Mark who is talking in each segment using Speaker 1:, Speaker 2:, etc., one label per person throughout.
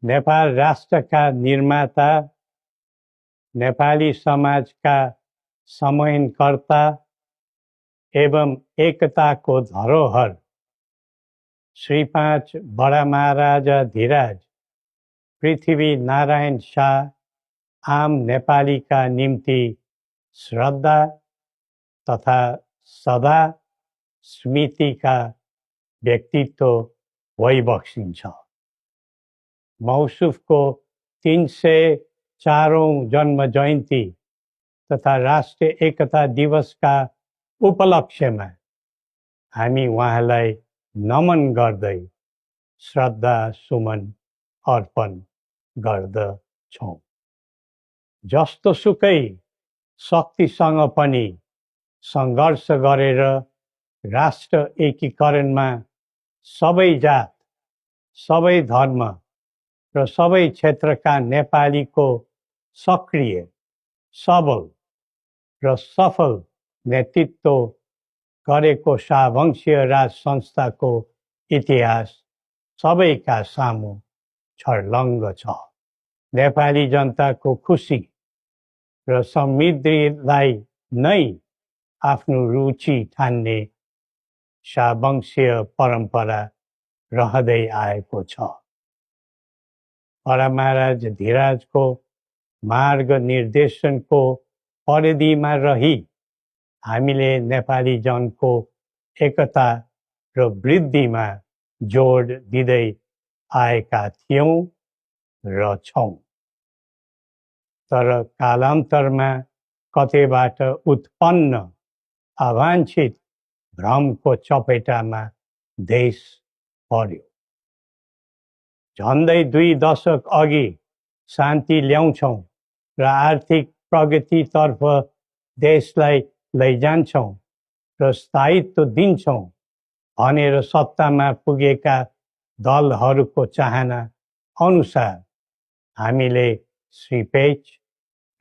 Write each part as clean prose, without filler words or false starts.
Speaker 1: नेपाल राष्ट्रका निर्माता, नेपाली समाजका समन्वयकर्ता एवं एकताको धरोहर श्री 5 बडा महाराजा धीराज पृथ्वी नारायण शाह आम नेपालीका निम्ति श्रद्धा तथा सदा स्मृतिका व्यक्तित्व भइबक्सिन्छ। मौसुफको 304औं जन्म जयन्ती तथा राष्ट्रिय एकता दिवसका उपलक्ष्यमा हामी उहाँलाई नमन गर्दै श्रद्धा सुमन अर्पण गर्दछौँ। जस्तोसुकै शक्तिसँग पनि सङ्घर्ष गरेर राष्ट्र एकीकरणमा सबै जात, सबै धर्म र सबै क्षेत्रका नेपालीको सक्रिय, सबल र सफल नेतृत्व गरेको शाहवंशीय राज संस्थाको इतिहास सबैका सामु छर्लङ्ग छ। नेपाली जनताको खुसी र समृद्धिलाई नै आफ्नो रुचि ठान्ने शाहवंशीय परम्परा रहँदै आएको छ। बडा महाराज धीराजको मार्ग निर्देशनको परिधिमा रही हामीले नेपाली जनको एकता र वृद्धिमा जोड दिँदै आएका थियौं र छौं। तर कालान्तरमा कतैबाट उत्पन्न अवांछित भ्रमको चपेटामा देश पर्यो। झन्डै 2 दशक अघि शान्ति ल्याउँछौं र आर्थिक प्रगतितर्फ देशलाई लैजान्छौं र स्थायित्व दिन्छौं भनेर सत्तामा पुगेका दलहरूको चाहना अनुसार हामीले श्री 5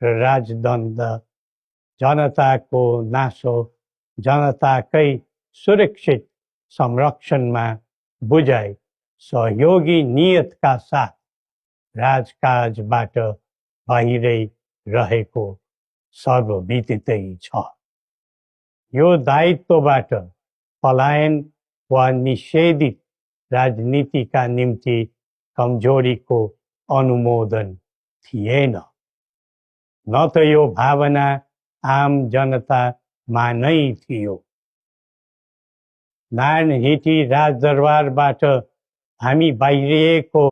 Speaker 1: र राजदण्ड जनताको नासो जनताकै सुरक्षित संरक्षणमा बुझाइ सहयोगी नियतका साथ राजकाजबाट बाहिरै रहेको सर्वविदितै छ। यो दायित्वबाट पलायन वा निषेधित राजनीतिका निम्ति कमजोरीको अनुमोदन थिएन, न त यो भावना आम जनतामा नै थियो। नारायणहिटी राजदरबारबाट हामी बाहिरिएको